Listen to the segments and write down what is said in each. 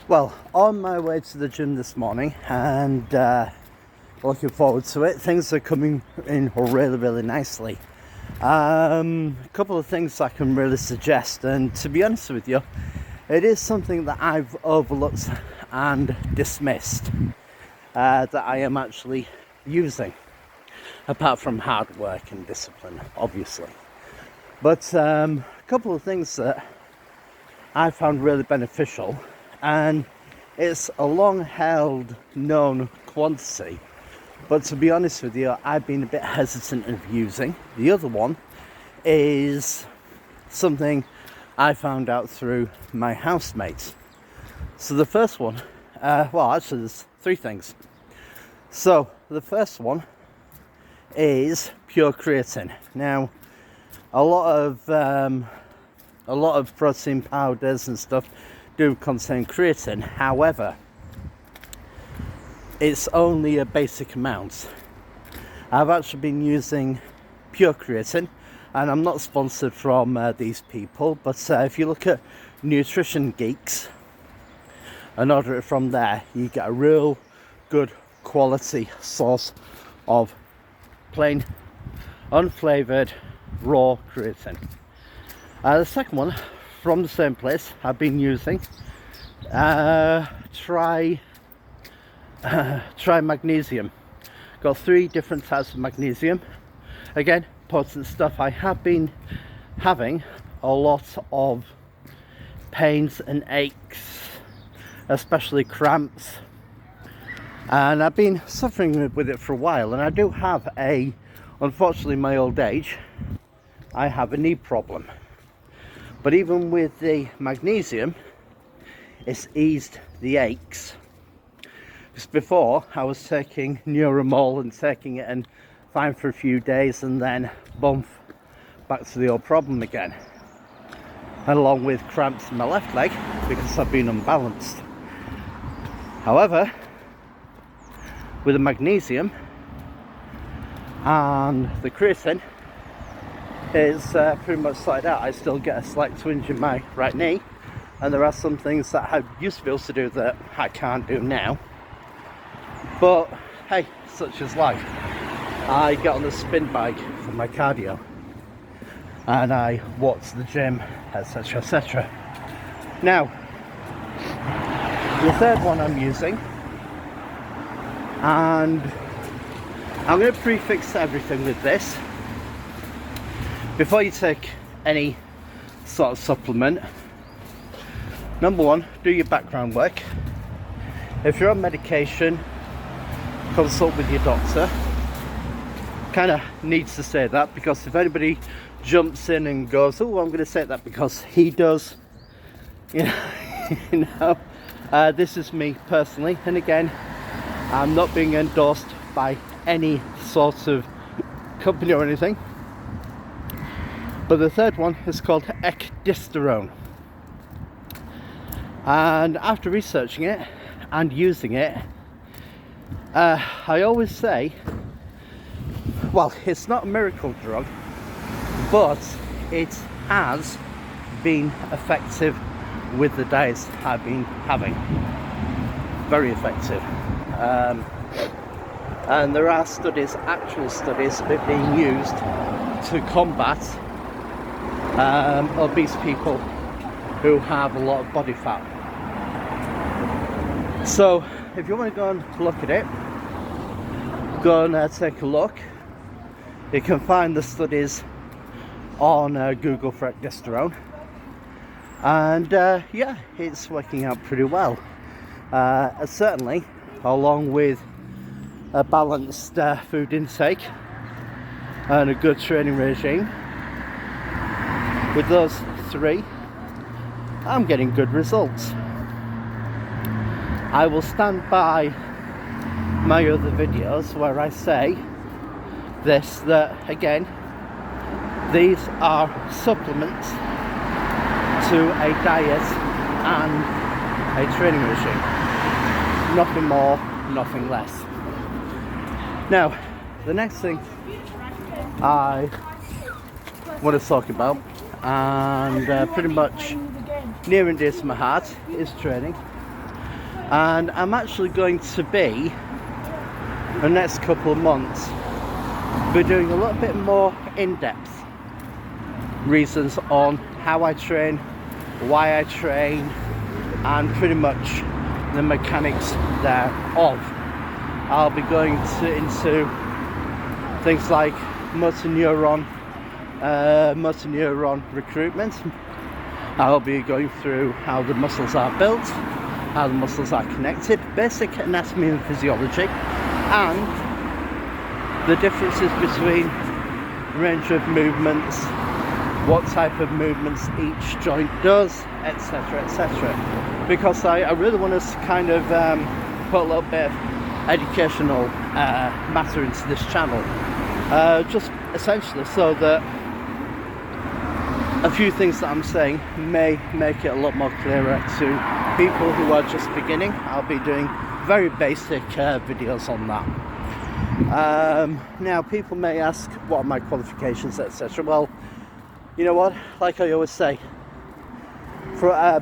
Well, on my way to the gym this morning and looking forward to it. Things are coming in really nicely. A couple of things I can really suggest, and to be honest with you, it is something that I've overlooked and dismissed, that I am actually using, apart from hard work and discipline, obviously. But a couple of things that I found really beneficial, and it's a long held known quantity, but to be honest with you, I've been a bit hesitant of using. The other one is something I found out through my housemates. So the first one, actually there's three things. So the first one is pure creatine. Now, a lot of protein powders and stuff do contain creatine. However, it's only a basic amount. I've actually been using pure creatine, and I'm not sponsored from these people, but if you look at Nutrition Geeks and order it from there, you get a real good quality source of plain, unflavoured, raw creatine. The second one, from the same place, I've been using try magnesium. Got 3 different types of magnesium. Again, potent stuff. I have been having a lot of pains and aches, especially cramps, and I've been suffering with it for a while. And I do have unfortunately, my old age, I have a knee problem. But even with the magnesium, it's eased the aches. Because before, I was taking Neuromol and taking it and fine for a few days, and then bump back to the old problem again. And along with cramps in my left leg, because I've been unbalanced. However, with the magnesium and the creatine, it's pretty much sorted out. I still get a slight twinge in my right knee, and there are some things that I used to be able to do that I can't do now. But hey, such is life. I get on the spin bike for my cardio, and I walk to the gym, etc, etc. Now, the third one I'm using, and I'm going to prefix everything with this. Before you take any sort of supplement, number one, do your background work. If you're on medication, consult with your doctor. Kind of needs to say that, because if anybody jumps in and goes, oh, I'm going to say that because he does, this is me personally, and again, I'm not being endorsed by any sort of company or anything. But the third one is called ecdysturone. And after researching it and using it, I always say, well, it's not a miracle drug, but it has been effective with the diets I've been having. Very effective. And there are actual studies of it being used to combat obese people who have a lot of body fat. So if you want to go and look at it, go and take a look. You can find the studies on Google for ecdysturone, and yeah, it's working out pretty well. Certainly, along with a balanced food intake and a good training regime. With those 3, I'm getting good results. I will stand by my other videos where I say this, that again, these are supplements to a diet and a training regime. Nothing more, nothing less. Now, the next thing I want to talk about, and pretty much near and dear to my heart, is training. And I'm actually going to be, the next couple of months, be doing a little bit more in-depth reasons on how I train, why I train, and pretty much the mechanics thereof. I'll be going into things like motor neuron recruitment. I'll be going through how the muscles are built, how the muscles are connected, basic anatomy and physiology, and the differences between range of movements, what type of movements each joint does, etc, etc. Because I really want to kind of put a little bit of educational matter into this channel, just essentially so that a few things that I'm saying may make it a lot more clearer to people who are just beginning. I'll be doing very basic videos on that. Now, people may ask, what are my qualifications, etc. Well, you know what, like I always say,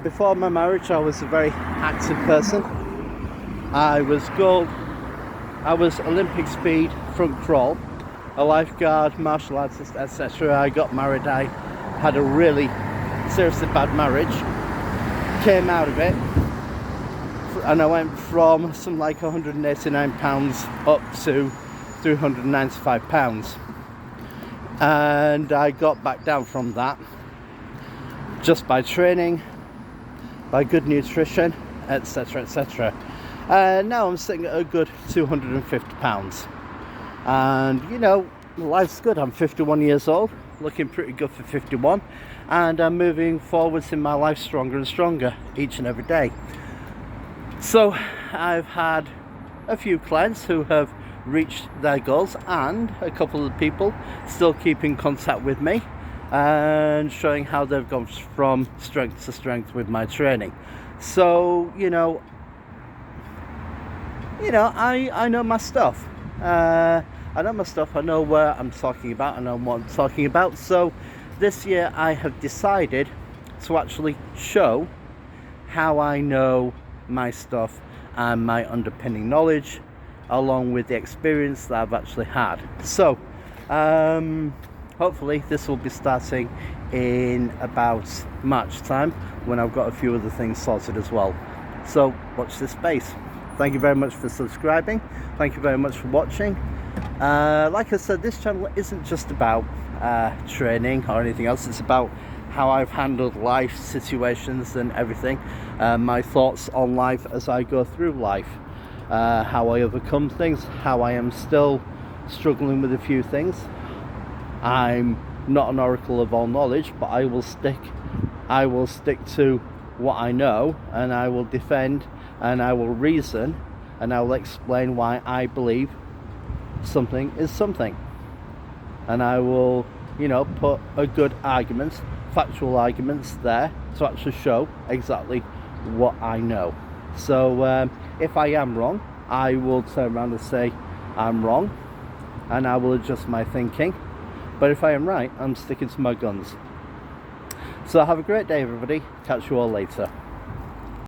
before my marriage I was a very active person. I was Olympic speed front crawl, a lifeguard, martial artist, etc. I got married, I had a really seriously bad marriage, came out of it, and I went from something like 189 pounds up to 395 pounds, and I got back down from that just by training, by good nutrition, etc, etc. Now I'm sitting at a good 250 pounds, and you know, life's good. I'm 51 years old, looking pretty good for 51, and I'm moving forwards in my life stronger and stronger each and every day. So I've had a few clients who have reached their goals, and a couple of people still keep in contact with me and showing how they've gone from strength to strength with my training. So you know, I know my stuff. I know my stuff. I know where I'm talking about. I know what I'm talking about. So this year I have decided to actually show how I know my stuff and my underpinning knowledge, along with the experience that I've actually had. So hopefully this will be starting in about March time, when I've got a few other things sorted as well. So watch this space. Thank you very much for subscribing. Thank you very much for watching. Like I said, this channel isn't just about training or anything else. It's about how I've handled life situations and everything, my thoughts on life as I go through life, how I overcome things, how I am still struggling with a few things. I'm not an oracle of all knowledge, but I will stick to what I know, and I will defend, and I will reason, and I will explain why I believe something is something, and I will, you know, put a good arguments, factual arguments there to actually show exactly what I know. So if I am wrong, I will turn around and say I'm wrong, and I will adjust my thinking. But if I am right, I'm sticking to my guns. So have a great day, everybody. Catch you all later.